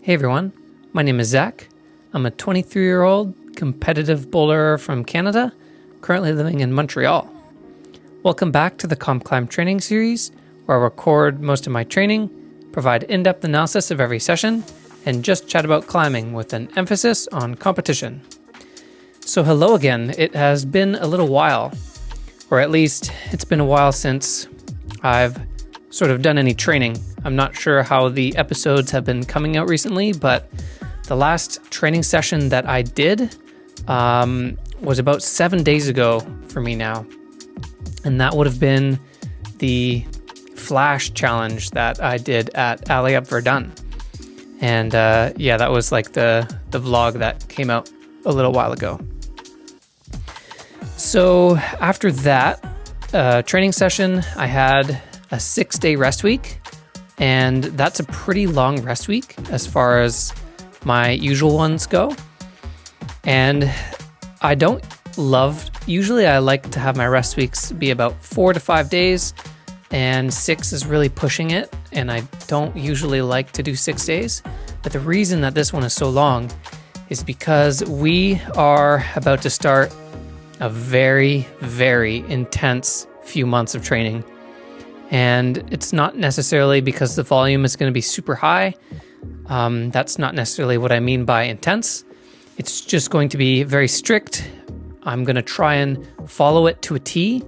Hey everyone, my name is Zach. I'm a 23-year-old competitive boulderer from Canada, currently living in Montreal. Welcome back to the COMPCLIMB training series, where I record most of my training, provide in-depth analysis of every session, and just chat about climbing with an emphasis on competition. So hello again, it has been a little while, or at least it's been a while since I've sort of done any training. I'm not sure how the episodes have been coming out recently, but the last training session that I did was about 7 days ago for me now. And that would have been the Flash challenge that I did at Alley Up Verdun. And that was like the vlog that came out a little while ago. So after that training session, I had a 6-day rest week. And that's a pretty long rest week as far as my usual ones go. And I don't love, usually I like to have my rest weeks be about 4 to 5 days, and 6 is really pushing it. And I don't usually like to do 6 days. But the reason that this one is so long is because we are about to start a very, very intense few months of training. And it's not necessarily because the volume is going to be super high. That's not necessarily what I mean by intense. It's just going to be very strict. I'm going to try and follow it to a T,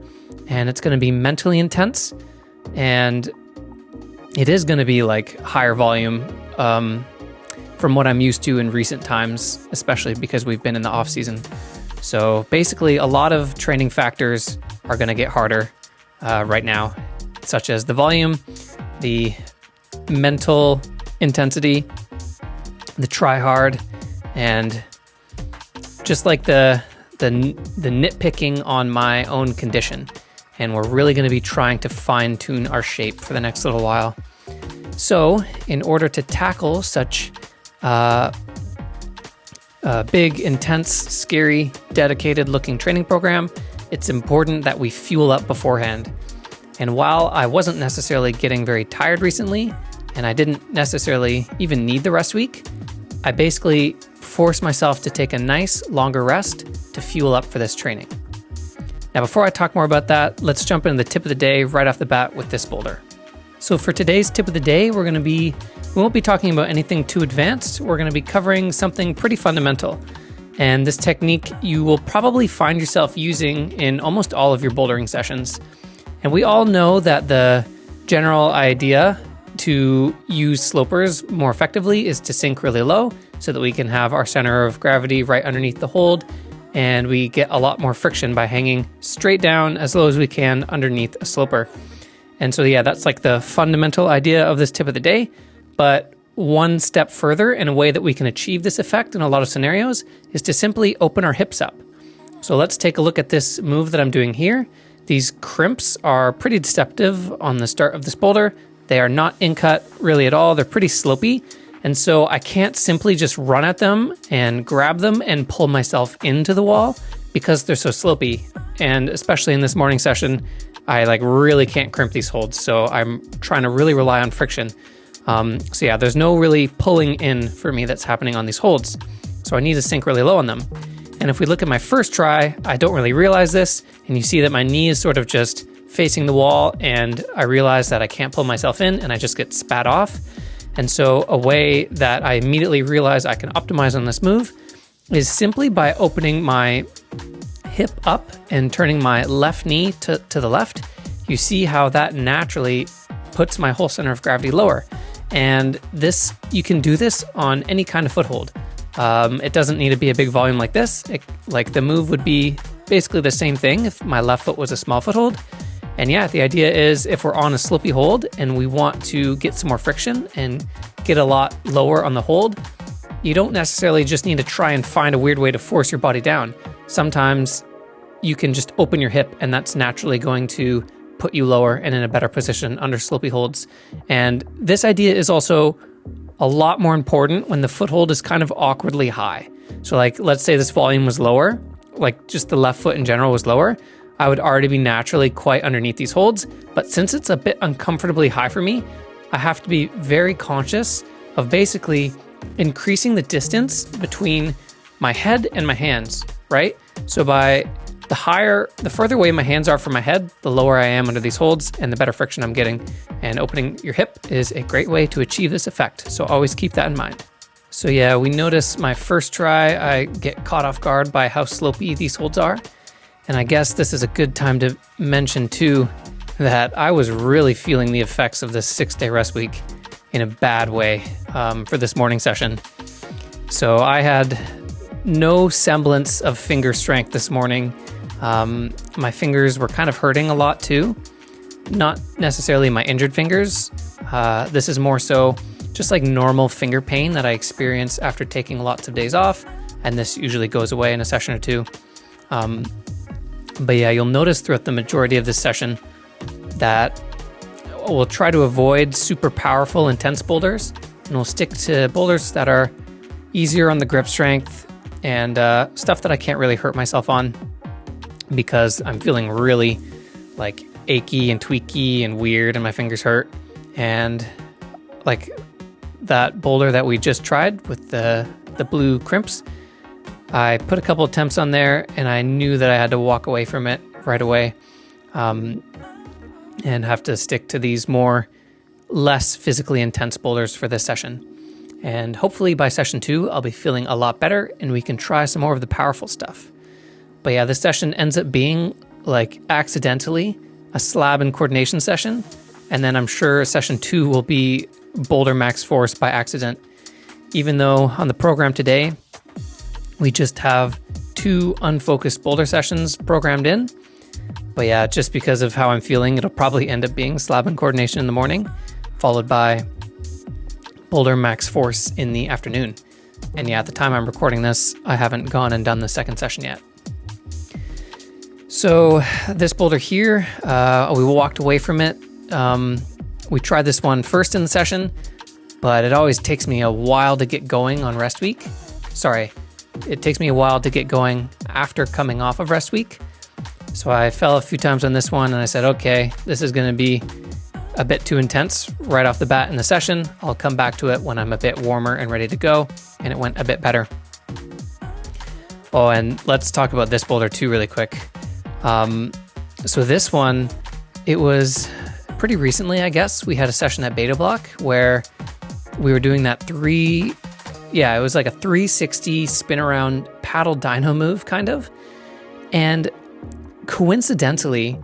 and it's going to be mentally intense. And it is going to be like higher volume from what I'm used to in recent times, especially because we've been in the off season. So basically a lot of training factors are going to get harder right now, such as the volume, the mental intensity, the try hard, and just like the nitpicking on my own condition. And we're really going to be trying to fine tune our shape for the next little while. So in order to tackle such big, intense, scary, dedicated looking training program, it's important that we fuel up beforehand. And while I wasn't necessarily getting very tired recently, and I didn't necessarily even need the rest week, I basically forced myself to take a nice, longer rest to fuel up for this training. Now, before I talk more about that, let's jump into the tip of the day right off the bat with this boulder. So for today's tip of the day, we won't be talking about anything too advanced. We're going to be covering something pretty fundamental. And this technique you will probably find yourself using in almost all of your bouldering sessions. And we all know that the general idea to use slopers more effectively is to sink really low so that we can have our center of gravity right underneath the hold, and we get a lot more friction by hanging straight down as low as we can underneath a sloper. And so that's like the fundamental idea of this tip of the day. But one step further, in a way that we can achieve this effect in a lot of scenarios, is to simply open our hips up. So let's take a look at this move that I'm doing here. These crimps are pretty deceptive on the start of this boulder. They are not in-cut really at all. They're pretty slopey. And so I can't simply just run at them and grab them and pull myself into the wall because they're so slopey. And especially in this morning session, I really can't crimp these holds. So I'm trying to really rely on friction. There's no really pulling in for me that's happening on these holds. So I need to sink really low on them. And if we look at my first try, I don't really realize this. And you see that my knee is sort of just facing the wall, and I realize that I can't pull myself in and I just get spat off. And so a way that I immediately realize I can optimize on this move is simply by opening my hip up and turning my left knee to the left. You see how that naturally puts my whole center of gravity lower. And you can do this on any kind of foothold. It doesn't need to be a big volume like this. The move would be basically the same thing if my left foot was a small foothold. And the idea is if we're on a slopey hold and we want to get some more friction and get a lot lower on the hold, you don't necessarily just need to try and find a weird way to force your body down. Sometimes you can just open your hip, and that's naturally going to put you lower and in a better position under slopey holds. And this idea is also a lot more important when the foothold is kind of awkwardly high. So let's say this volume was lower, just the left foot in general was lower, I would already be naturally quite underneath these holds. But since it's a bit uncomfortably high for me, I have to be very conscious of basically increasing the distance between my head and my hands, right? So by the further away my hands are from my head, the lower I am under these holds and the better friction I'm getting. And opening your hip is a great way to achieve this effect. So always keep that in mind. So yeah, we notice my first try, I get caught off guard by how slopey these holds are. And I guess this is a good time to mention too, that I was really feeling the effects of this 6-day rest week in a bad way for this morning session. So I had no semblance of finger strength this morning. My fingers were kind of hurting a lot too. Not necessarily my injured fingers. This is more so just like normal finger pain that I experience after taking lots of days off. And this usually goes away in a session or two. But yeah, you'll notice throughout the majority of this session that we'll try to avoid super powerful, intense boulders. And we'll stick to boulders that are easier on the grip strength and stuff that I can't really hurt myself on because I'm feeling really like achy and tweaky and weird and my fingers hurt. And like that boulder that we just tried with the blue crimps, I put a couple attempts on there and I knew that I had to walk away from it right away and have to stick to these less physically intense boulders for this session. And hopefully by session 2, I'll be feeling a lot better and we can try some more of the powerful stuff. But yeah, this session ends up being like accidentally a slab and coordination session. And then I'm sure session 2 will be boulder max force by accident. Even though on the program today, we just have 2 unfocused boulder sessions programmed in. But yeah, just because of how I'm feeling, it'll probably end up being slab and coordination in the morning, followed by boulder max force in the afternoon. And yeah, at the time I'm recording this, I haven't gone and done the second session yet. So this boulder here, we walked away from it. We tried this one first in the session, but it always takes me a while to get going on rest week. Sorry, it takes me a while to get going after coming off of rest week. So I fell a few times on this one and I said, okay, this is gonna be a bit too intense right off the bat in the session. I'll come back to it when I'm a bit warmer and ready to go. And it went a bit better. Oh, and let's talk about this boulder too really quick. So this one, it was pretty recently, I guess. We had a session at Bloc where we were doing that it was like a 360 spin around paddle dyno move kind of. And coincidentally,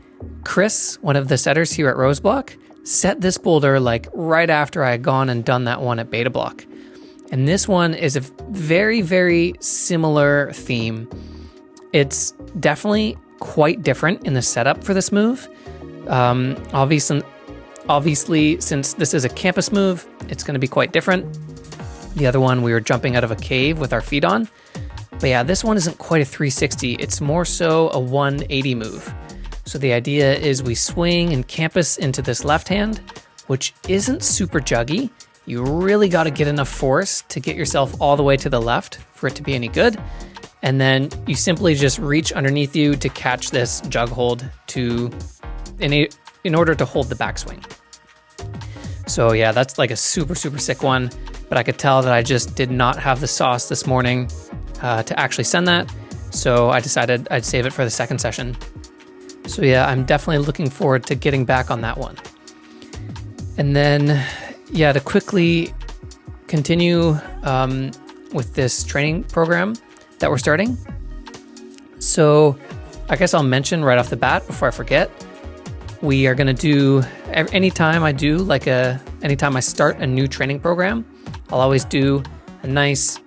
Chris, one of the setters here at Bloc, set this boulder like right after I had gone and done that one at Bloc. And this one is a very, very similar theme. It's definitely quite different in the setup for this move. Obviously, since this is a campus move, it's going to be quite different. The other one, we were jumping out of a cave with our feet on. But yeah, this one isn't quite a 360. It's more so a 180 move. So the idea is we swing and campus into this left hand, which isn't super juggy. You really got to get enough force to get yourself all the way to the left for it to be any good. And then you simply just reach underneath you to catch this jug hold in order to hold the backswing. So yeah, that's like a super, super sick one. But I could tell that I just did not have the sauce this morning to actually send that. So I decided I'd save it for the second session. So yeah, I'm definitely looking forward to getting back on that one. And then, yeah, to quickly continue with this training program that we're starting. So I guess I'll mention right off the bat before I forget, we are gonna do, anytime I start a new training program, I'll always do a nice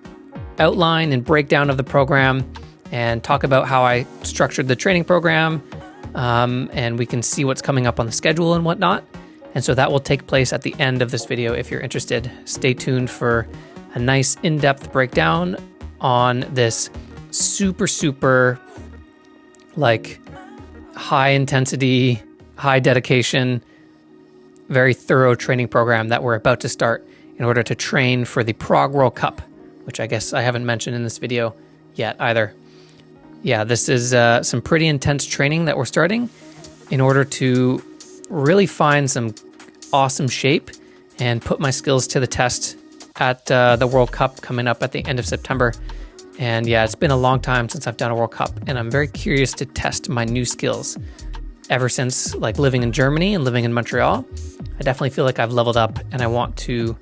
outline and breakdown of the program and talk about how I structured the training program, and we can see what's coming up on the schedule and whatnot. And so that will take place at the end of this video if you're interested. Stay tuned for a nice in-depth breakdown on this super, super like high intensity, high dedication, very thorough training program that we're about to start in order to train for the Prague World Cup, which I guess I haven't mentioned in this video yet either. Yeah, this is some pretty intense training that we're starting in order to really find some awesome shape and put my skills to the test at the World Cup coming up at the end of September. And yeah, it's been a long time since I've done a World Cup, and I'm very curious to test my new skills. Ever since like living in Germany and living in Montreal, I definitely feel like I've leveled up, and I want to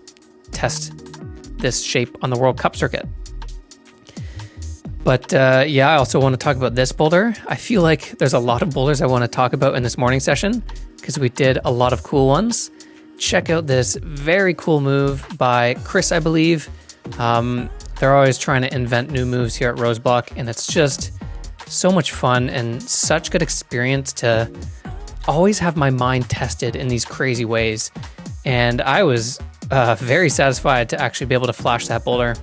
test this shape on the World Cup circuit. But yeah, I also want to talk about this boulder. I feel like there's a lot of boulders I want to talk about in this morning session because we did a lot of cool ones. Check out this very cool move by Chris, I believe. They're always trying to invent new moves here at Bloc, and it's just so much fun and such good experience to always have my mind tested in these crazy ways. And I was very satisfied to actually be able to flash that boulder.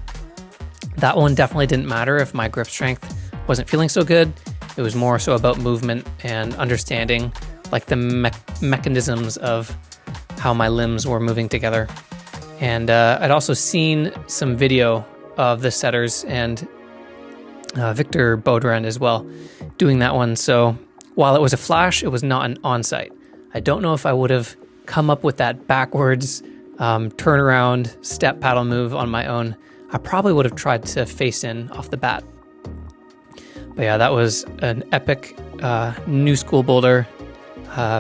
That one definitely didn't matter if my grip strength wasn't feeling so good. It was more so about movement and understanding like the mechanisms of how my limbs were moving together. And I'd also seen some video of the setters and Victor Boulder as well doing that one. So while it was a flash, it was not an on-site. I don't know if I would have come up with that backwards turnaround step paddle move on my own. I probably would have tried to face in off the bat. But yeah, that was an epic new school boulder.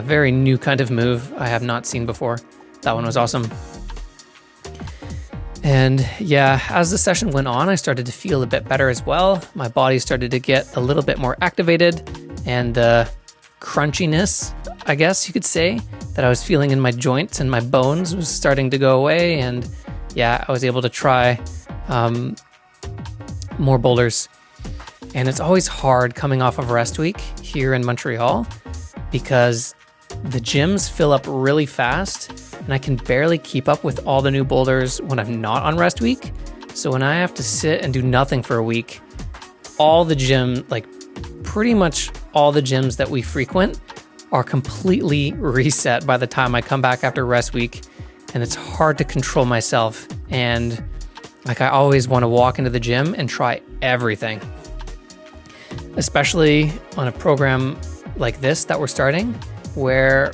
Very new kind of move I have not seen before. That one was awesome. And yeah, as the session went on, I started to feel a bit better as well. My body started to get a little bit more activated, and the crunchiness, I guess you could say, that I was feeling in my joints and my bones was starting to go away. And yeah, I was able to try more boulders. And it's always hard coming off of rest week here in Montreal because the gyms fill up really fast and I can barely keep up with all the new boulders when I'm not on rest week. So when I have to sit and do nothing for a week, all the gym, like pretty much all the gyms that we frequent are completely reset by the time I come back after rest week. And it's hard to control myself. And like I always want to walk into the gym and try everything, especially on a program like this that we're starting, where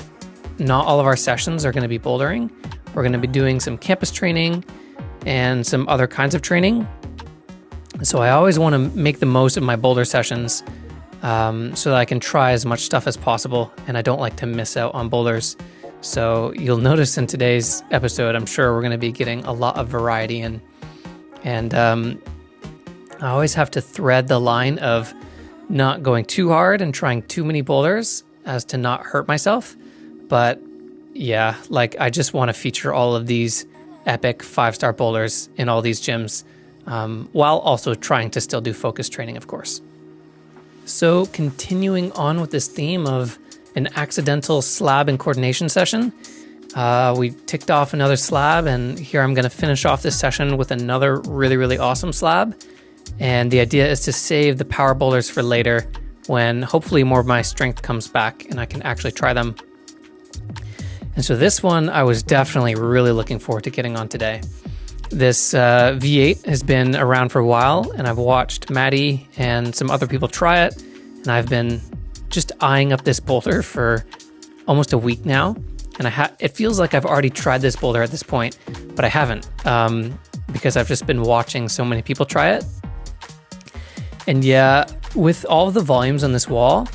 not all of our sessions are going to be bouldering. We're going to be doing some campus training and some other kinds of training. So I always want to make the most of my boulder sessions so that I can try as much stuff as possible, and I don't like to miss out on boulders. So you'll notice in today's episode, I'm sure we're going to be getting a lot of variety in. And I always have to thread the line of not going too hard and trying too many boulders as to not hurt myself. But yeah, like I just want to feature all of these epic 5-star boulders in all these gyms, while also trying to still do focus training, of course. So continuing on with this theme of an accidental slab and coordination session, we ticked off another slab, and here I'm going to finish off this session with another really, really awesome slab. And the idea is to save the power boulders for later when hopefully more of my strength comes back and I can actually try them. And so this one I was definitely really looking forward to getting on today. This V8 has been around for a while, and I've watched Maddie and some other people try it, and I've been just eyeing up this boulder for almost a week now. And it feels like I've already tried this boulder at this point, but I haven't, because I've just been watching so many people try it. And yeah, with all of the volumes on this wall,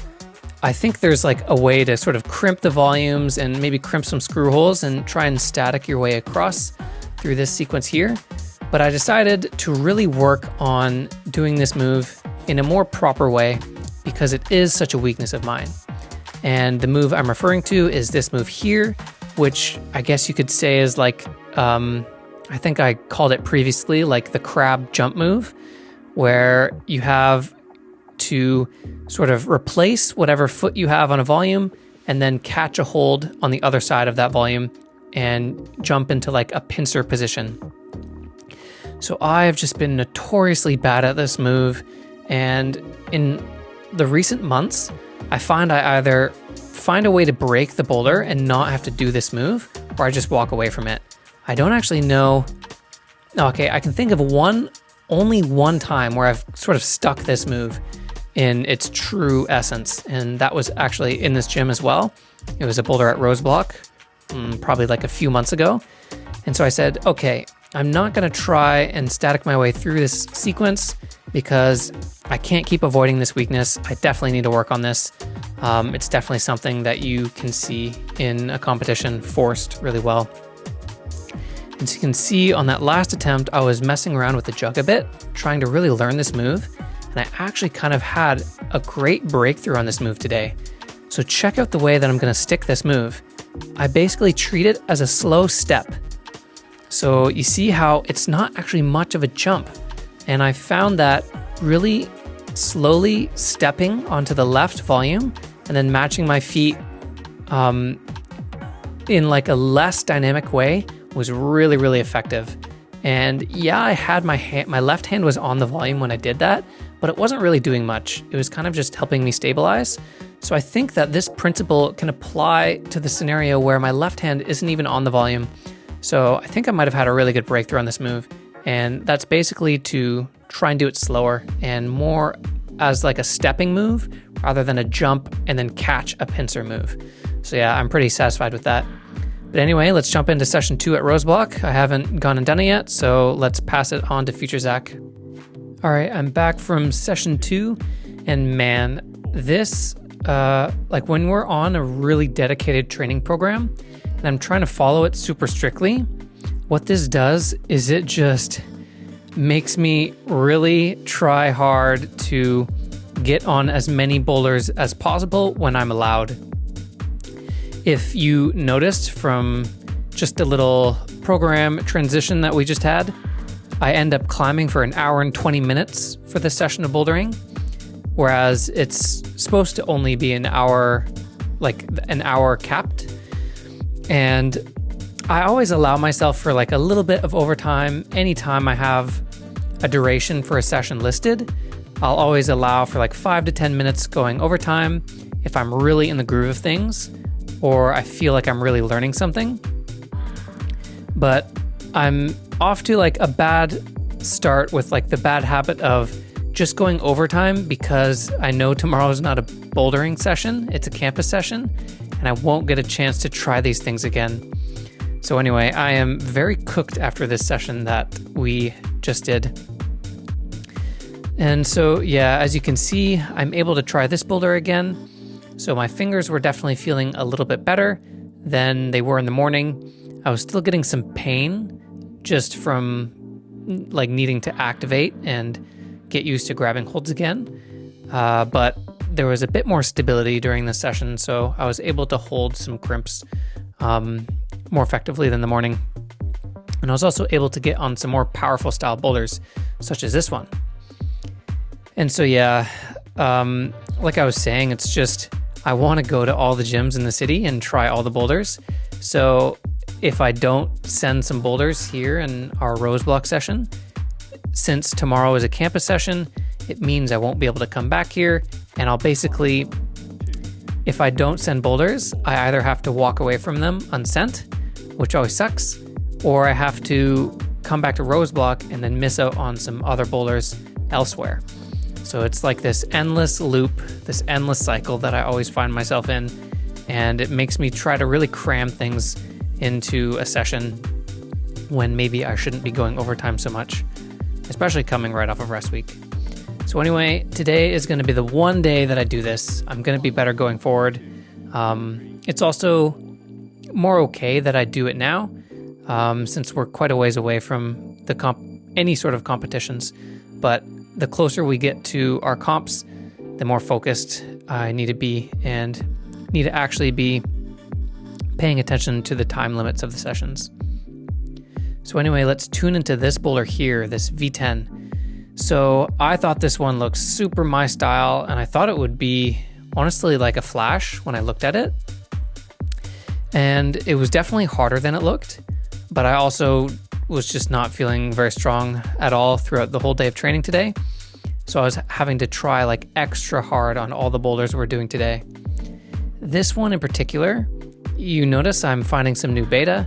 I think there's like a way to sort of crimp the volumes and maybe crimp some screw holes and try and static your way across through this sequence here. But I decided to really work on doing this move in a more proper way because it is such a weakness of mine. And the move I'm referring to is this move here, which I guess you could say is like, I think I called it previously like the crab jump move, where you have to sort of replace whatever foot you have on a volume and then catch a hold on the other side of that volume and jump into like a pincer position. So I've just been notoriously bad at this move, and in the recent months, I find I either find a way to break the boulder and not have to do this move, or I just walk away from it. I don't actually know. Okay, I can think of only one time where I've sort of stuck this move in its true essence, and that was actually in this gym as well. It was a boulder at Bloc, probably like a few months ago. And so I said, okay, I'm not going to try and static my way through this sequence because I can't keep avoiding this weakness. I definitely need to work on this. It's definitely something that you can see in a competition forced really well. As you can see on that last attempt, I was messing around with the jug a bit, trying to really learn this move. And I actually kind of had a great breakthrough on this move today. So check out the way that I'm going to stick this move. I basically treat it as a slow step. So you see how it's not actually much of a jump. And I found that really slowly stepping onto the left volume and then matching my feet in like a less dynamic way was really, really effective. And yeah, I had my left hand was on the volume when I did that, but it wasn't really doing much. It was kind of just helping me stabilize. So I think that this principle can apply to the scenario where my left hand isn't even on the volume. So I think I might have had a really good breakthrough on this move. And that's basically to try and do it slower and more as like a stepping move rather than a jump and then catch a pincer move. So yeah, I'm pretty satisfied with that. But anyway, let's jump into session 2 at Rose Bloc. I haven't gone and done it yet, so let's pass it on to Future Zach. All right, I'm back from session 2, and man, this, like when we're on a really dedicated training program, and I'm trying to follow it super strictly, what this does is it just makes me really try hard to get on as many boulders as possible when I'm allowed. If you noticed from just a little program transition that we just had, I end up climbing for an hour and 20 minutes for this session of bouldering, whereas it's supposed to only be an hour, like an hour capped. And I always allow myself for like a little bit of overtime anytime I have a duration for a session listed. I'll always allow for like 5 to 10 minutes going overtime if I'm really in the groove of things, or I feel like I'm really learning something. But I'm off to like a bad start with like the bad habit of just going overtime because I know tomorrow is not a bouldering session, it's a campus session, and I won't get a chance to try these things again. So anyway, I am very cooked after this session that we just did. And so yeah, as you can see, I'm able to try this boulder again. So my fingers were definitely feeling a little bit better than they were in the morning. I was still getting some pain just from like needing to activate and get used to grabbing holds again. But there was a bit more stability during the session, so I was able to hold some crimps more effectively than the morning. And I was also able to get on some more powerful style boulders, such as this one. And so yeah, like I was saying, it's just I want to go to all the gyms in the city and try all the boulders. So if I don't send some boulders here in our Rose Bloc session, since tomorrow is a campus session, it means I won't be able to come back here. And I'll basically, if I don't send boulders, I either have to walk away from them unsent, which always sucks, or I have to come back to Rose Bloc and then miss out on some other boulders elsewhere. So it's like this endless loop, this endless cycle that I always find myself in, and it makes me try to really cram things into a session when maybe I shouldn't be going overtime so much, especially coming right off of rest week. So anyway, today is going to be the one day that I do this. I'm going to be better going forward. It's also more okay that I do it now, since we're quite a ways away from the any sort of competitions. But the closer we get to our comps, the more focused I need to be and need to actually be paying attention to the time limits of the sessions. So anyway, let's tune into this boulder here, this V10. So I thought this one looked super my style, and I thought it would be honestly like a flash when I looked at it. And it was definitely harder than it looked, but I also was just not feeling very strong at all throughout the whole day of training today. So I was having to try like extra hard on all the boulders we're doing today. This one in particular, you notice I'm finding some new beta.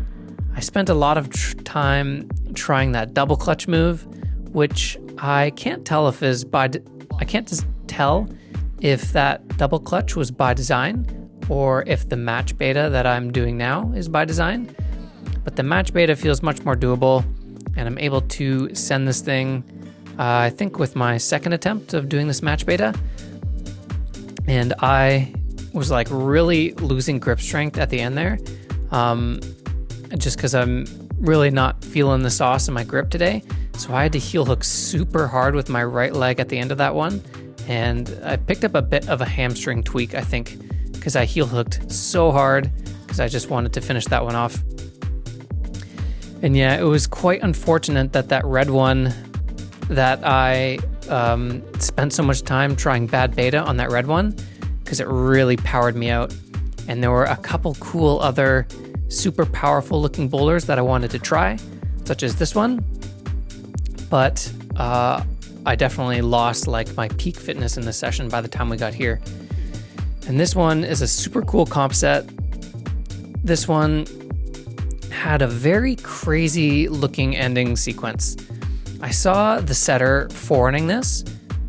I spent a lot of time trying that double clutch move, which I can't tell if I can't just tell if that double clutch was by design or if the match beta that I'm doing now is by design. But the match beta feels much more doable, and I'm able to send this thing, I think with my second attempt of doing this match beta. And I was like really losing grip strength at the end there, just because I'm really not feeling the sauce in my grip today. So I had to heel hook super hard with my right leg at the end of that one. And I picked up a bit of a hamstring tweak, I think, because I heel hooked so hard because I just wanted to finish that one off. And yeah, it was quite unfortunate that red one that I spent so much time trying bad beta on that red one, because it really powered me out. And there were a couple cool other super powerful looking boulders that I wanted to try, such as this one. But I definitely lost like my peak fitness in this session by the time we got here. And this one is a super cool comp set. This one had a very crazy looking ending sequence. I saw the setter forwarding this,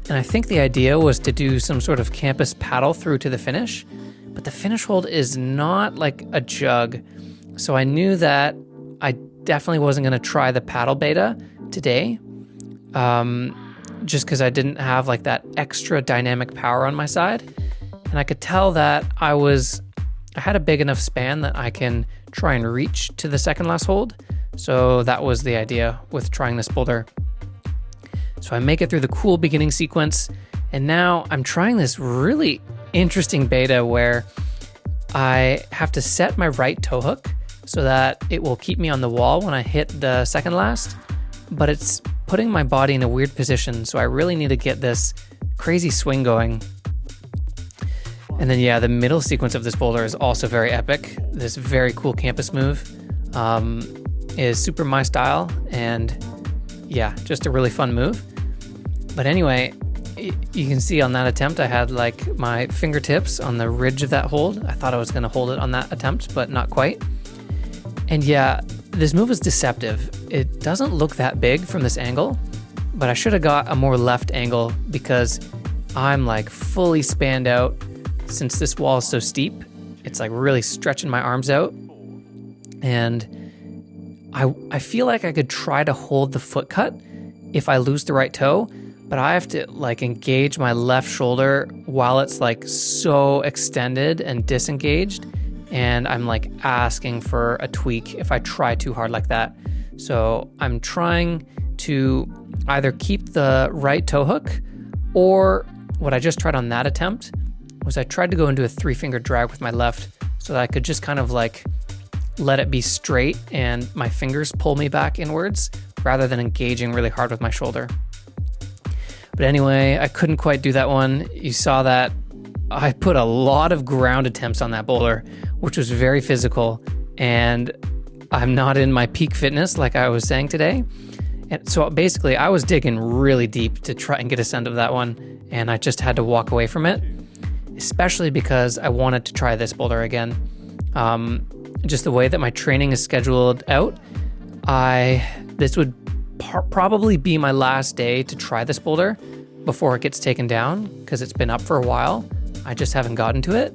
and I think the idea was to do some sort of campus paddle through to the finish, but the finish hold is not like a jug. So I knew that I definitely wasn't going to try the paddle beta today, just because I didn't have like that extra dynamic power on my side. And I could tell that I had a big enough span that I can try and reach to the second last hold. So that was the idea with trying this boulder. So I make it through the cool beginning sequence, and now I'm trying this really interesting beta where I have to set my right toe hook so that it will keep me on the wall when I hit the second last, but it's putting my body in a weird position, so I really need to get this crazy swing going. And then yeah, the middle sequence of this boulder is also very epic. This very cool campus move is super my style, and yeah, just a really fun move. But anyway, you can see on that attempt, I had like my fingertips on the ridge of that hold. I thought I was going to hold it on that attempt, but not quite. And yeah, this move is deceptive. It doesn't look that big from this angle, but I should have got a more left angle because I'm like fully spanned out. Since this wall is so steep, it's like really stretching my arms out. And I feel like I could try to hold the foot cut if I lose the right toe, but I have to like engage my left shoulder while it's like so extended and disengaged. And I'm like asking for a tweak if I try too hard like that. So I'm trying to either keep the right toe hook, or what I just tried on that attempt was I tried to go into a 3-finger drag with my left so that I could just kind of like let it be straight and my fingers pull me back inwards rather than engaging really hard with my shoulder. But anyway, I couldn't quite do that one. You saw that I put a lot of ground attempts on that boulder, which was very physical, and I'm not in my peak fitness like I was saying today. And so basically I was digging really deep to try and get a send of that one, and I just had to walk away from it, especially because I wanted to try this boulder again. Just the way that my training is scheduled out, this would probably be my last day to try this boulder before it gets taken down, because it's been up for a while. I just haven't gotten to it.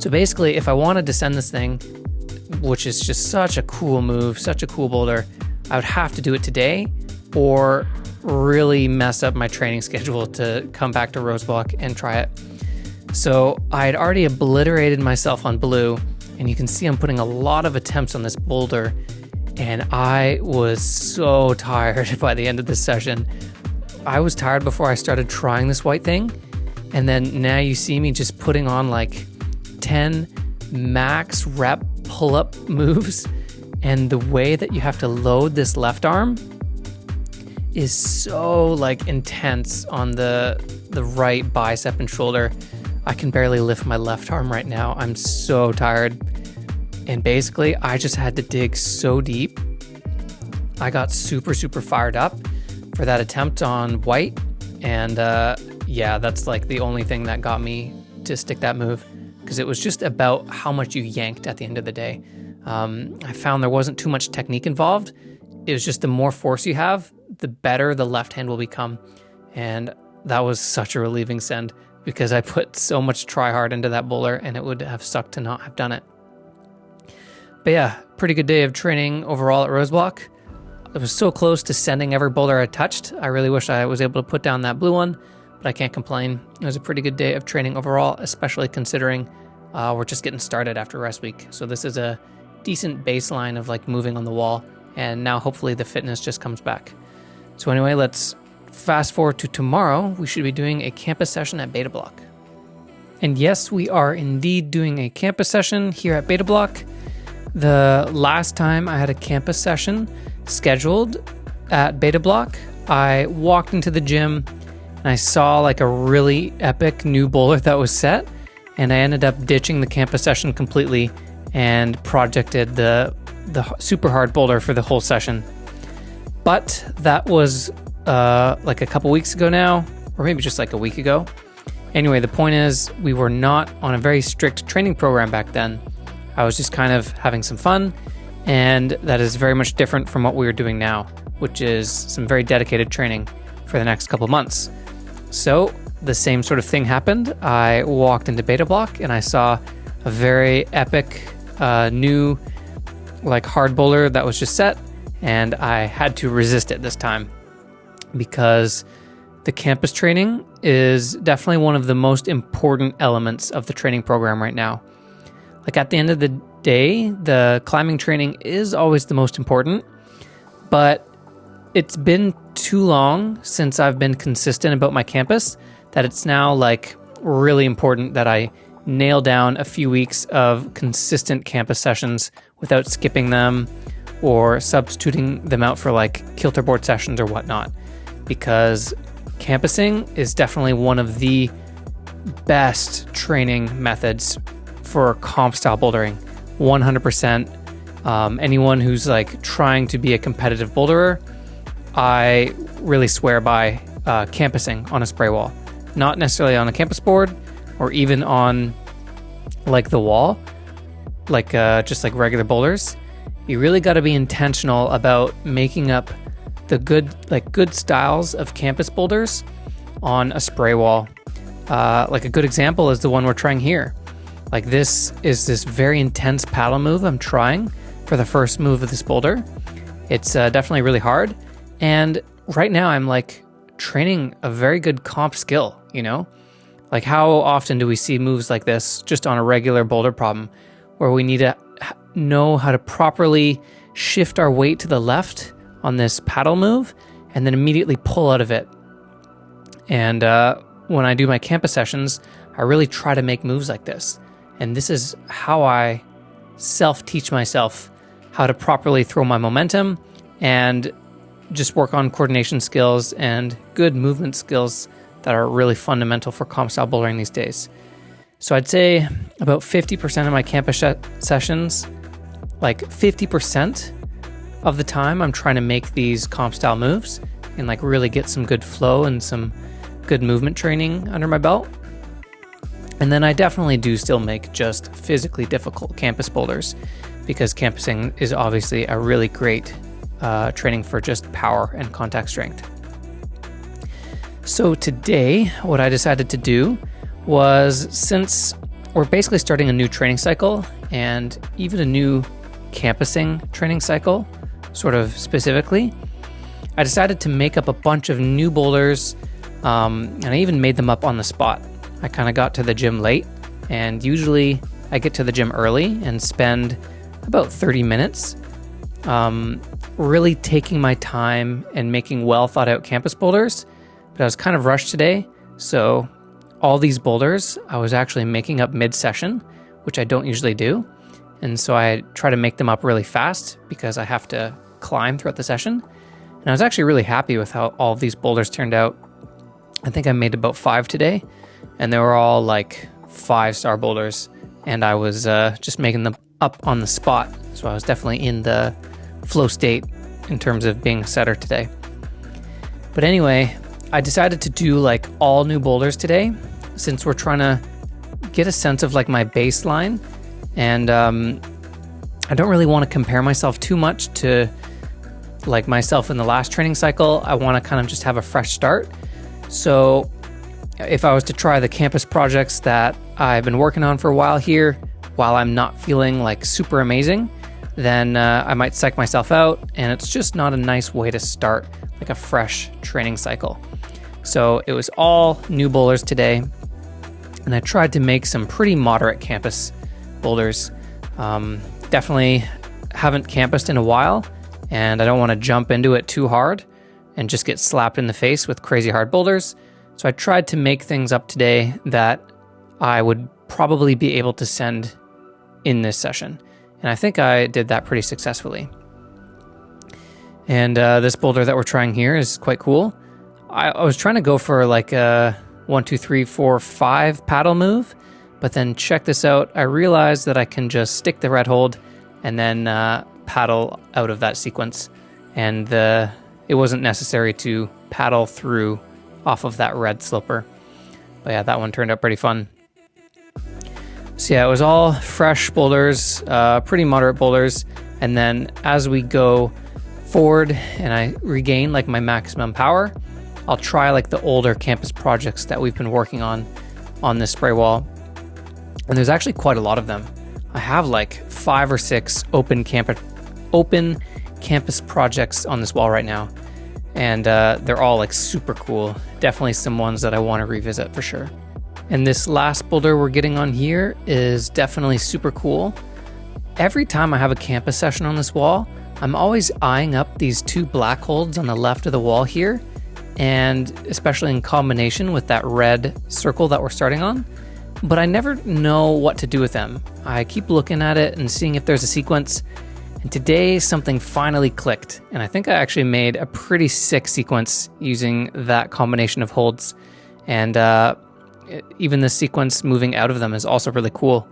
So basically, if I wanted to send this thing, which is just such a cool move, such a cool boulder, I would have to do it today or really mess up my training schedule to come back to Bloc and try it. So I had already obliterated myself on blue, and you can see I'm putting a lot of attempts on this boulder, and I was so tired by the end of this session. I was tired before I started trying this white thing, and then now you see me just putting on like 10 max rep pull-up moves, and the way that you have to load this left arm is so like intense on the right bicep and shoulder. I can barely lift my left arm right now. I'm so tired. And basically, I just had to dig so deep. I got super, super fired up for that attempt on white. And yeah, that's like the only thing that got me to stick that move, because it was just about how much you yanked at the end of the day. I found there wasn't too much technique involved. It was just the more force you have, the better the left hand will become. And that was such a relieving send, because I put so much try hard into that boulder, and it would have sucked to not have done it. But yeah, pretty good day of training overall at Bloc. was so close to sending every boulder I touched. I really wish I was able to put down that blue one, but I can't complain. It was a pretty good day of training overall, especially considering we're just getting started after rest week. So this is a decent baseline of like moving on the wall, and now hopefully the fitness just comes back. So anyway, let's fast forward to tomorrow. We should be doing a campus session at Beta Bloc. And yes, we are indeed doing a campus session here at Beta Bloc. The last time I had a campus session scheduled at Beta Bloc, I walked into the gym and I saw like a really epic new boulder that was set, and I ended up ditching the campus session completely and projected the super hard boulder for the whole session. But that was like a couple weeks ago now, or maybe just like a week ago. Anyway, the point is we were not on a very strict training program back then. I was just kind of having some fun, and that is very much different from what we are doing now, which is some very dedicated training for the next couple months. So the same sort of thing happened. I walked into Beta Bloc and I saw a very epic new like hard boulder that was just set, and I had to resist it this time because the campus training is definitely one of the most important elements of the training program right now. Like at the end of the day, the climbing training is always the most important, but it's been too long since I've been consistent about my campus that it's now like really important that I nail down a few weeks of consistent campus sessions without skipping them or substituting them out for like kilterboard sessions or whatnot, because campusing is definitely one of the best training methods for comp style bouldering. 100%. Anyone who's like trying to be a competitive boulderer, I really swear by campusing on a spray wall, not necessarily on a campus board or even on like the wall, like just like regular boulders. You really got to be intentional about making up the good styles of campus boulders on a spray wall. Like a good example is the one we're trying here. Like this is this very intense paddle move I'm trying for the first move of this boulder. It's definitely really hard. And right now I'm like training a very good comp skill, you know? Like how often do we see moves like this just on a regular boulder problem where we need to know how to properly shift our weight to the left on this paddle move and then immediately pull out of it. And when I do my campus sessions, I really try to make moves like this. And this is how I self-teach myself how to properly throw my momentum and just work on coordination skills and good movement skills that are really fundamental for comp style bouldering these days. So I'd say about 50% of my campus sessions, like 50% of the time, I'm trying to make these comp style moves and like really get some good flow and some good movement training under my belt. And then I definitely do still make just physically difficult campus boulders because campusing is obviously a really great training for just power and contact strength. So today, what I decided to do was, since we're basically starting a new training cycle and even a new campusing training cycle, sort of specifically, I decided to make up a bunch of new boulders, and I even made them up on the spot. I kind of got to the gym late, and usually I get to the gym early and spend about 30 minutes really taking my time and making well thought out campus boulders. But I was kind of rushed today, so all these boulders I was actually making up mid-session, which I don't usually do. And so I try to make them up really fast because I have to climb throughout the session. And I was actually really happy with how all of these boulders turned out. I think I made about 5 today, and they were all like 5-star boulders. And I was just making them up on the spot. So I was definitely in the flow state in terms of being a setter today. But anyway, I decided to do like all new boulders today since we're trying to get a sense of like my baseline. And I don't really want to compare myself too much to like myself in the last training cycle. I want to kind of just have a fresh start. So if I was to try the campus projects that I've been working on for a while here, while I'm not feeling like super amazing, then I might psych myself out, and it's just not a nice way to start like a fresh training cycle. So it was all new boulders today, and I tried to make some pretty moderate campus boulders. Definitely haven't campused in a while, and I don't want to jump into it too hard and just get slapped in the face with crazy hard boulders. So I tried to make things up today that I would probably be able to send in this session. And I think I did that pretty successfully. And this boulder that we're trying here is quite cool. I was trying to go for like a 1, 2, 3, 4, 5 paddle move, but then check this out. I realized that I can just stick the red hold and then paddle out of that sequence. And it wasn't necessary to paddle through off of that red sloper. But yeah, that one turned out pretty fun. So yeah, it was all fresh boulders, pretty moderate boulders. And then as we go forward and I regain like my maximum power, I'll try like the older campus projects that we've been working on this spray wall. And there's actually quite a lot of them. I have like 5 or 6 open campus projects on this wall right now. And they're all like super cool. Definitely some ones that I want to revisit for sure. And this last boulder we're getting on here is definitely super cool. Every time I have a campus session on this wall, I'm always eyeing up these 2 black holds on the left of the wall here, and especially in combination with that red circle that we're starting on. But I never know what to do with them. I keep looking at it and seeing if there's a sequence. And today something finally clicked, and I think I actually made a pretty sick sequence using that combination of holds. And even the sequence moving out of them is also really cool.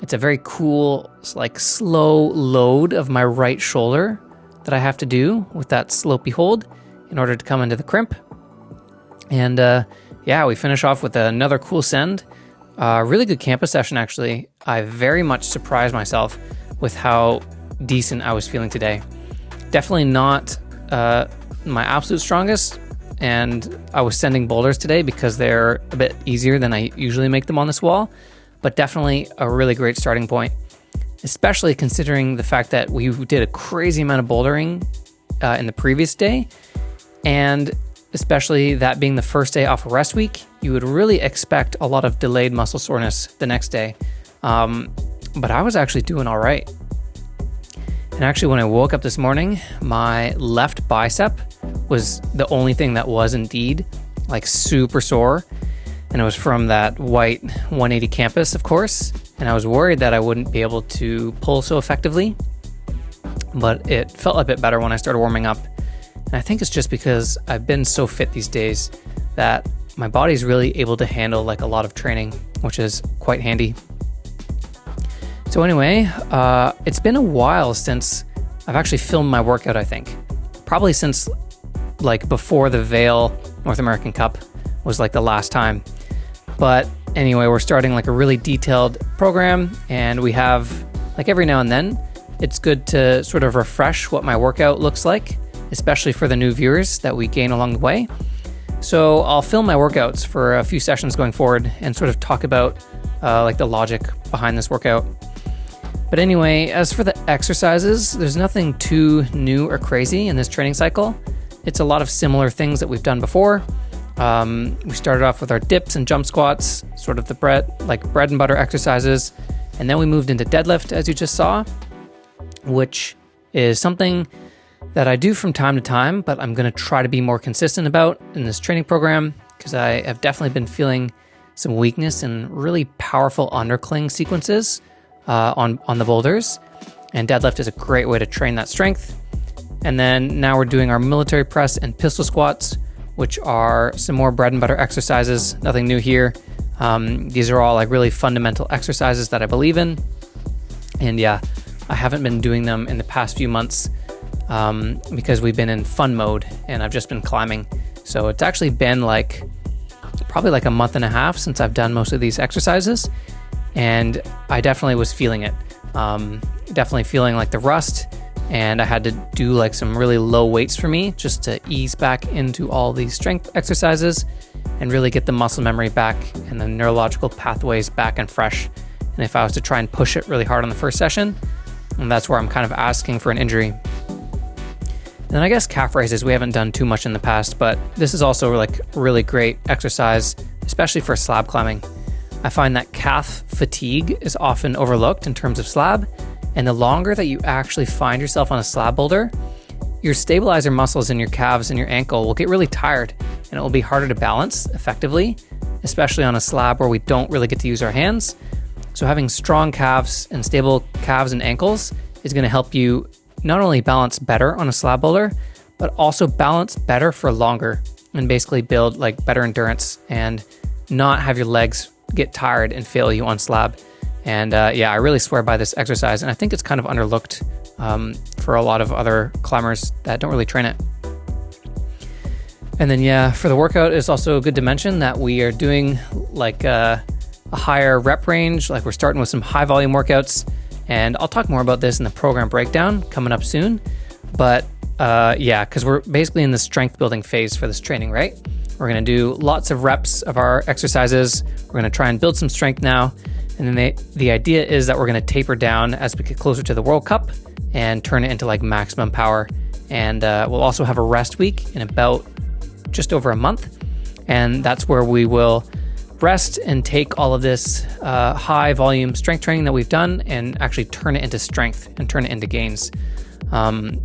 It's a very cool, like slow load of my right shoulder that I have to do with that slopey hold in order to come into the crimp. And yeah, we finish off with another cool send. Really good campus session, actually. I very much surprised myself with how decent I was feeling today. Definitely not my absolute strongest, and I was sending boulders today because they're a bit easier than I usually make them on this wall, but definitely a really great starting point, especially considering the fact that we did a crazy amount of bouldering in the previous day, and especially that being the first day off a rest week, you would really expect a lot of delayed muscle soreness the next day. But I was actually doing all right. And actually, when I woke up this morning, my left bicep was the only thing that was indeed like super sore. And it was from that white 180 campus, of course. And I was worried that I wouldn't be able to pull so effectively. But it felt a bit better when I started warming up. And I think it's just because I've been so fit these days that my body's really able to handle like a lot of training, which is quite handy. So anyway, it's been a while since I've actually filmed my workout, I think. Probably since like before the Vail North American Cup was like the last time. But anyway, we're starting like a really detailed program, and we have like every now and then, it's good to sort of refresh what my workout looks like, especially for the new viewers that we gain along the way. So I'll film my workouts for a few sessions going forward and sort of talk about like the logic behind this workout. But anyway, as for the exercises, there's nothing too new or crazy in this training cycle. It's a lot of similar things that we've done before. We started off with our dips and jump squats, sort of the bread and butter exercises. And then we moved into deadlift, as you just saw, which is something that I do from time to time, but I'm going to try to be more consistent about in this training program, because I have definitely been feeling some weakness in really powerful undercling sequences on the boulders, and deadlift is a great way to train that strength. And then now we're doing our military press and pistol squats, which are some more bread and butter exercises. Nothing new here. These are all like really fundamental exercises that I believe in. And yeah, I haven't been doing them in the past few months because we've been in fun mode and I've just been climbing. So it's actually been like probably like a month and a half since I've done most of these exercises. And I definitely was feeling it. Definitely feeling like the rust. And I had to do like some really low weights for me just to ease back into all these strength exercises and really get the muscle memory back and the neurological pathways back and fresh. And if I was to try and push it really hard on the first session, And that's where I'm kind of asking for an injury. And then I guess calf raises we haven't done too much in the past, but this is also like really great exercise, especially for slab climbing. I find that calf fatigue is often overlooked in terms of slab, and the longer that you actually find yourself on a slab boulder, your stabilizer muscles in your calves and your ankle will get really tired, and it will be harder to balance effectively, especially on a slab where we don't really get to use our hands. So having strong calves and stable calves and ankles is going to help you not only balance better on a slab boulder, but also balance better for longer and basically build like better endurance and not have your legs get tired and fail you on slab. And yeah, I really swear by this exercise, and I think it's kind of underlooked for a lot of other climbers that don't really train it. And then yeah, for the workout, it's also good to mention that we are doing like a higher rep range. Like we're starting with some high volume workouts, and I'll talk more about this in the program breakdown coming up soon. But yeah, because we're basically in the strength building phase for this training, right? We're gonna do lots of reps of our exercises. We're gonna try and build some strength now. And then the idea is that we're gonna taper down as we get closer to the World Cup and turn it into like maximum power. And we'll also have a rest week in about just over a month. And that's where we will rest and take all of this high volume strength training that we've done and actually turn it into strength and turn it into gains. And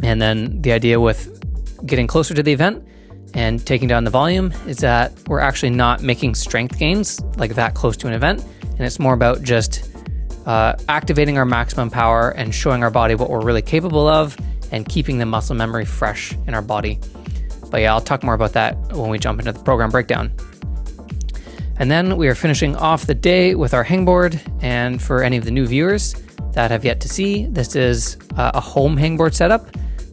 then the idea with getting closer to the event and taking down the volume is that we're actually not making strength gains like that close to an event. And it's more about just activating our maximum power and showing our body what we're really capable of and keeping the muscle memory fresh in our body. But yeah, I'll talk more about that when we jump into the program breakdown. And then we are finishing off the day with our hangboard. And for any of the new viewers that have yet to see, this is a home hangboard setup.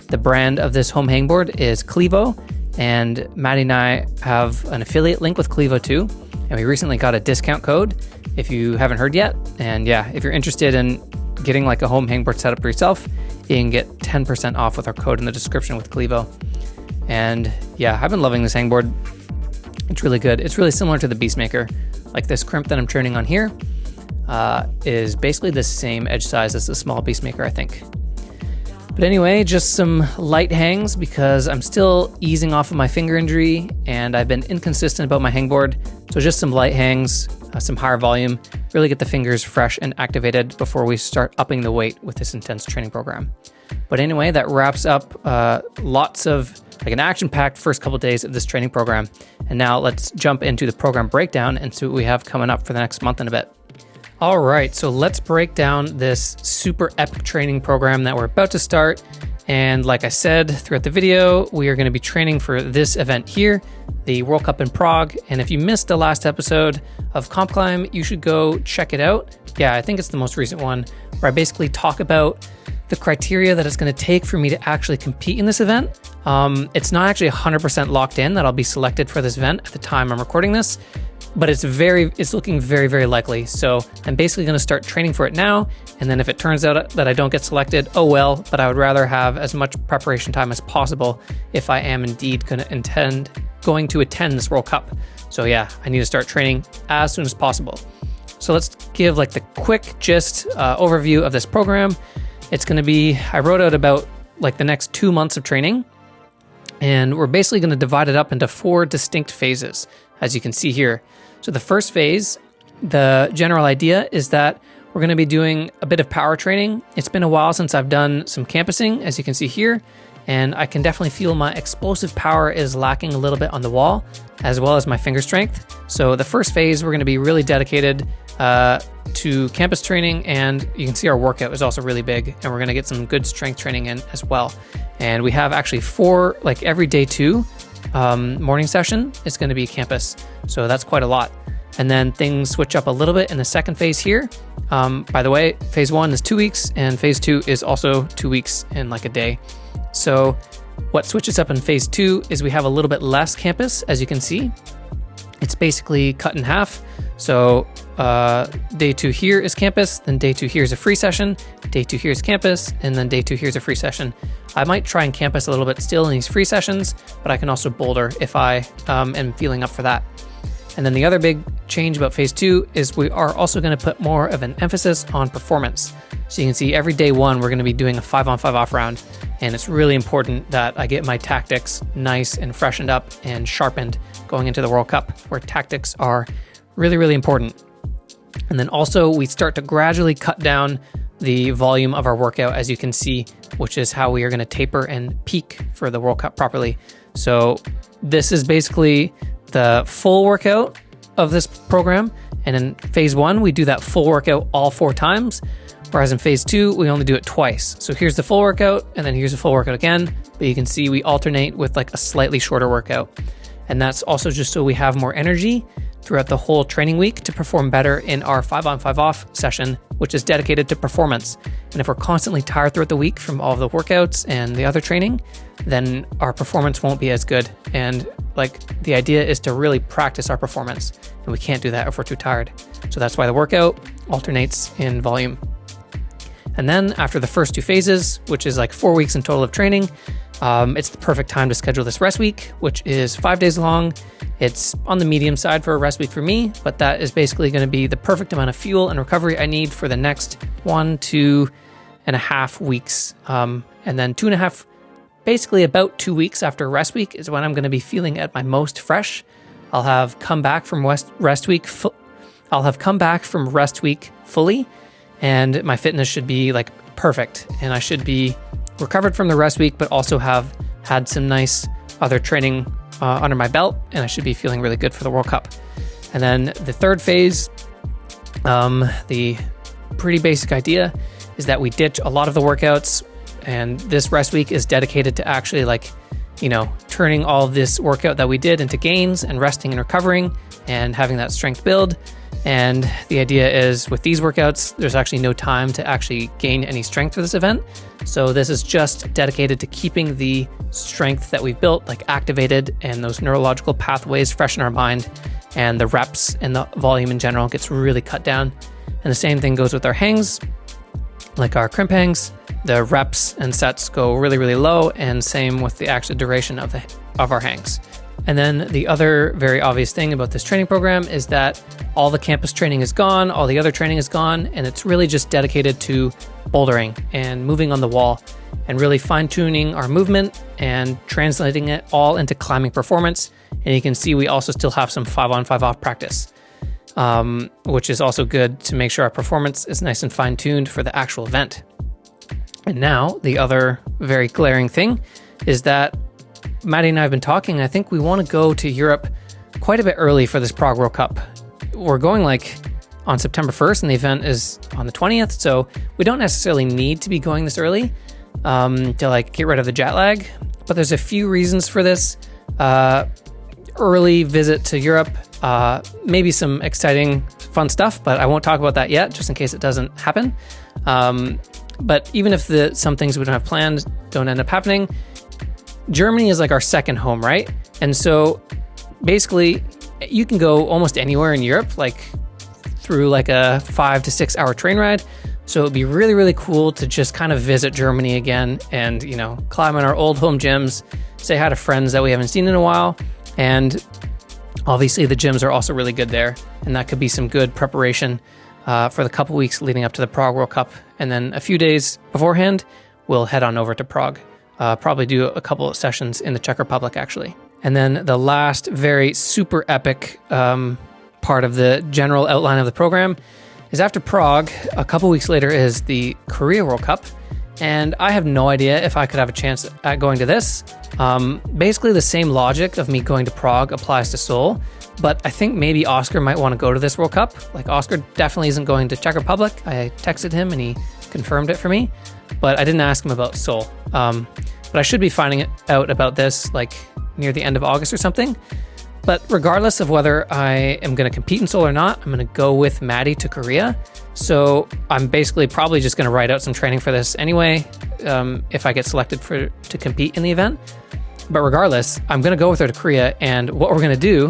The brand of this home hangboard is Clevo, and Maddie and I have an affiliate link with Clevo too. And we recently got a discount code if you haven't heard yet. And yeah, if you're interested in getting like a home hangboard setup for yourself, you can get 10% off with our code in the description with Clevo. And yeah, I've been loving this hangboard. It's really good. It's really similar to the Beastmaker. Like this crimp that I'm training on here is basically the same edge size as the small Beastmaker, I think. But anyway, just some light hangs because I'm still easing off of my finger injury and I've been inconsistent about my hangboard. So just some light hangs, some higher volume, really get the fingers fresh and activated before we start upping the weight with this intense training program. But anyway, that wraps up lots of like an action-packed first couple of days of this training program. And now let's jump into the program breakdown and see what we have coming up for the next month and a bit. All right, so let's break down this super epic training program that we're about to start. And like I said throughout the video, we are going to be training for this event here, the World Cup in Prague. And if you missed the last episode of COMPCLIMB, you should go check it out. Yeah, I think it's the most recent one where I basically talk about the criteria that it's going to take for me to actually compete in this event. It's not actually 100% locked in that I'll be selected for this event at the time I'm recording this, but it's looking very, very likely. So I'm basically going to start training for it now. And then if it turns out that I don't get selected, oh well, but I would rather have as much preparation time as possible if I am indeed going to attend this World Cup. So yeah, I need to start training as soon as possible. So let's give like the quick gist overview of this program. It's going to be, I wrote out about like the next 2 months of training, and we're basically going to divide it up into 4 distinct phases, as you can see here. So the first phase, the general idea is that we're going to be doing a bit of power training. It's been a while since I've done some campusing, as you can see here, and I can definitely feel my explosive power is lacking a little bit on the wall, as well as my finger strength. So the first phase, we're going to be really dedicated to campus training, and you can see our workout is also really big, and we're going to get some good strength training in as well. And we have actually 4, like every day 2 morning session is going to be campus, so that's quite a lot. And then things switch up a little bit in the second phase here. By the way, phase 1 is 2 weeks, and phase 2 is also 2 weeks and like a day. So what switches up in phase 2 is we have a little bit less campus, as you can see. It's basically cut in half. So day 2 here is campus, then day 2 here is a free session, day 2 here is campus, and then day 2 here is a free session. I might try and campus a little bit still in these free sessions, but I can also boulder if I am feeling up for that. And then the other big change about phase 2 is we are also going to put more of an emphasis on performance. So you can see every day 1, we're going to be doing a 5-on-5 off round. And it's really important that I get my tactics nice and freshened up and sharpened going into the World Cup, where tactics are really, really important. And then also we start to gradually cut down the volume of our workout, as you can see, which is how we are going to taper and peak for the World Cup properly. So this is basically the full workout of this program. And in phase 1, we do that full workout all 4 times. Whereas in phase 2, we only do it twice. So here's the full workout, and then here's the full workout again. But you can see we alternate with like a slightly shorter workout. And that's also just so we have more energy throughout the whole training week to perform better in our 5-on-5 off session, which is dedicated to performance. And if we're constantly tired throughout the week from all of the workouts and the other training, then our performance won't be as good. And like the idea is to really practice our performance, and we can't do that if we're too tired. So that's why the workout alternates in volume. And then after the first 2 phases, which is like 4 weeks in total of training, it's the perfect time to schedule this rest week, which is 5 days long. It's on the medium side for a rest week for me, but that is basically going to be the perfect amount of fuel and recovery I need for the next 1.5 weeks. And then 2.5, basically about 2 weeks after rest week is when I'm going to be feeling at my most fresh. I'll have come back from rest week fully, and my fitness should be like perfect, and I should be recovered from the rest week, but also have had some nice other training under my belt, and I should be feeling really good for the World Cup. And then the third phase, the pretty basic idea is that we ditch a lot of the workouts, and this rest week is dedicated to actually turning all of this workout that we did into gains and resting and recovering and having that strength build. And the idea is with these workouts, there's actually no time to actually gain any strength for this event. So this is just dedicated to keeping the strength that we've built activated, and those neurological pathways fresh in our mind, and the reps and the volume in general gets really cut down. And the same thing goes with our hangs, like our crimp hangs. The reps and sets go really, really low, and same with the actual duration of our hangs. And then the other very obvious thing about this training program is that all the campus training is gone, all the other training is gone, and it's really just dedicated to bouldering and moving on the wall and really fine-tuning our movement and translating it all into climbing performance. And you can see we also still have some 5-on-5 off practice, which is also good to make sure our performance is nice and fine-tuned for the actual event. And now the other very glaring thing is that Maddie and I have been talking. I think we want to go to Europe quite a bit early for this Prague World Cup. We're going on September 1st, and the event is on the 20th. So we don't necessarily need to be going this early to get rid of the jet lag. But there's a few reasons for this early visit to Europe. Maybe some exciting, fun stuff, but I won't talk about that yet, just in case it doesn't happen. But even if some things we don't have planned don't end up happening, Germany is our second home, right? And so basically you can go almost anywhere in Europe, through a 5 to 6 hour train ride. So it'd be really, really cool to just kind of visit Germany again and, climb in our old home gyms, say hi to friends that we haven't seen in a while. And obviously the gyms are also really good there. And that could be some good preparation for the couple weeks leading up to the Prague World Cup. And then a few days beforehand, we'll head on over to Prague. Probably do a couple of sessions in the Czech Republic, actually. And then the last very super epic part of the general outline of the program is after Prague, a couple weeks later is the Korea World Cup. And I have no idea if I could have a chance at going to this. Basically, the same logic of me going to Prague applies to Seoul. But I think maybe Oscar might want to go to this World Cup. Oscar definitely isn't going to Czech Republic. I texted him and he confirmed it for me. But I didn't ask him about Seoul. But I should be finding out about this near the end of August or something. But regardless of whether I am going to compete in Seoul or not, I'm going to go with Maddie to Korea. So I'm basically probably just going to write out some training for this anyway, if I get selected to compete in the event. But regardless, I'm going to go with her to Korea. And what we're going to do,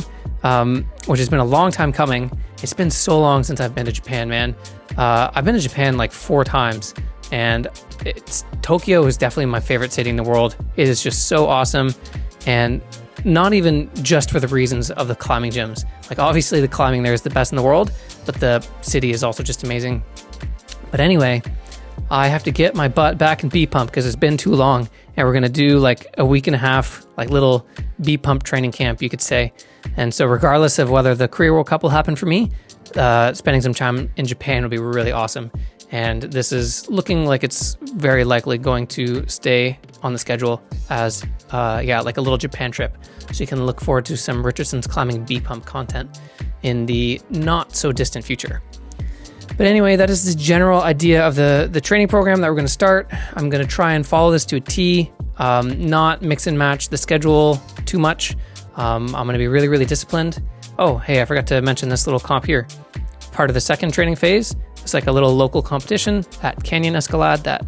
which has been a long time coming, it's been so long since I've been to Japan, man. I've been to Japan 4 times. And Tokyo is definitely my favorite city in the world. It is just so awesome. And not even just for the reasons of the climbing gyms. Like obviously the climbing there is the best in the world, but the city is also just amazing. But anyway, I have to get my butt back in B-Pump because it's been too long, and we're gonna do like a week and a half, like little B-Pump training camp, you could say. And so regardless of whether the Korea World Cup will happen for me, spending some time in Japan will be really awesome. And this is looking like it's very likely going to stay on the schedule as, like a little Japan trip. So you can look forward to some Richardson's Climbing B-Pump content in the not so distant future. But anyway, that is the general idea of the training program that we're going to start. I'm going to try and follow this to a T, not mix and match the schedule too much. I'm going to be really, really disciplined. Oh, hey, I forgot to mention this little comp here. Part of the second training phase, it's like a little local competition at Canyon Escalade that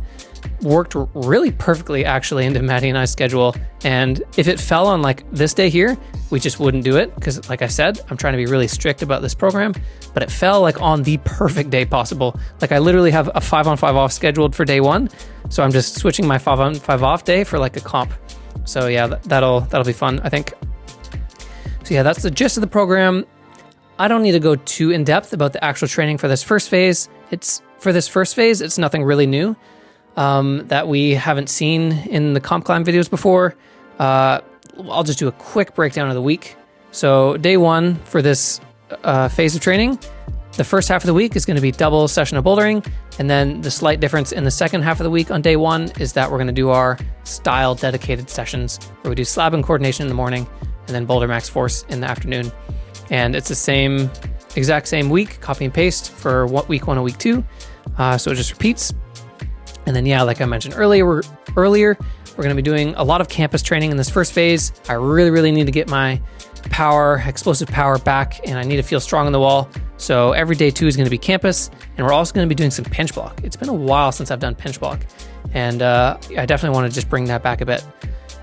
worked really perfectly actually into Maddie and I's schedule. And if it fell on like this day here, we just wouldn't do it because like I said, I'm trying to be really strict about this program, but it fell like on the perfect day possible. Like I literally have a 5-on-5 off scheduled for day one. So I'm just switching my 5-on-5 off day for like a comp. So yeah, that'll be fun, I think. So yeah, that's the gist of the program. I don't need to go too in depth about the actual training for this first phase. It's nothing really new that we haven't seen in the COMPCLIMB videos before. I'll just do a quick breakdown of the week. So day one for this phase of training, the first half of the week is going to be double session of bouldering. And then the slight difference in the second half of the week on day one is that we're going to do our style dedicated sessions where we do slab and coordination in the morning and then boulder max force in the afternoon. And it's the exact same week, copy and paste for week one and week two. So it just repeats. And then, yeah, like I mentioned earlier, we're going to be doing a lot of campus training in this first phase. I really, really need to get my explosive power back, and I need to feel strong on the wall. So every day two is going to be campus, and we're also going to be doing some pinch block. It's been a while since I've done pinch block, and I definitely want to just bring that back a bit.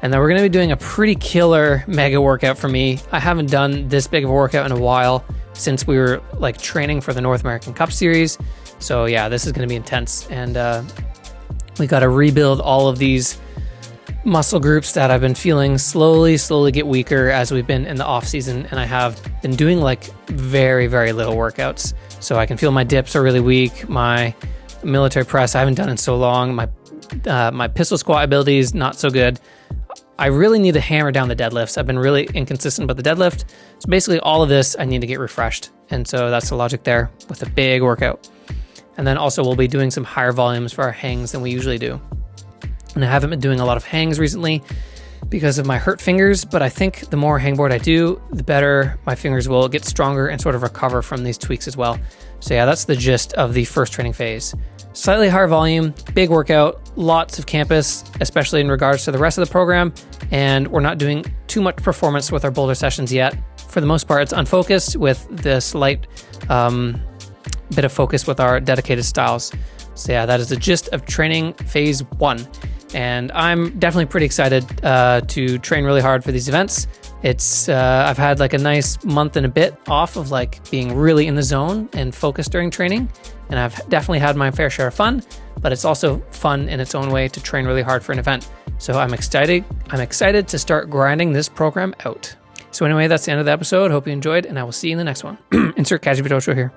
And then we're going to be doing a pretty killer mega workout for me. I haven't done this big of a workout in a while since we were like training for the North American Cup Series. So yeah, this is going to be intense. And we got to rebuild all of these muscle groups that I've been feeling slowly get weaker as we've been in the off season. And I have been doing like very, very little workouts. So I can feel my dips are really weak. My military press, I haven't done in so long. My pistol squat ability is not so good. I really need to hammer down the deadlifts. I've been really inconsistent about the deadlift. So basically all of this, I need to get refreshed. And so that's the logic there with a big workout. And then also we'll be doing some higher volumes for our hangs than we usually do. And I haven't been doing a lot of hangs recently because of my hurt fingers, but I think the more hangboard I do, the better my fingers will get stronger and sort of recover from these tweaks as well. So yeah, that's the gist of the first training phase. Slightly higher volume, big workout, lots of campus, especially in regards to the rest of the program. And we're not doing too much performance with our boulder sessions yet. For the most part, it's unfocused with the slight bit of focus with our dedicated styles. So yeah, that is the gist of training phase one. And I'm definitely pretty excited to train really hard for these events. I've had like a nice month and a bit off of like being really in the zone and focused during training. And I've definitely had my fair share of fun, but it's also fun in its own way to train really hard for an event. So I'm excited to start grinding this program out. So anyway, that's the end of the episode. Hope you enjoyed, and I will see you in the next one. Insert Kaji Video Show here.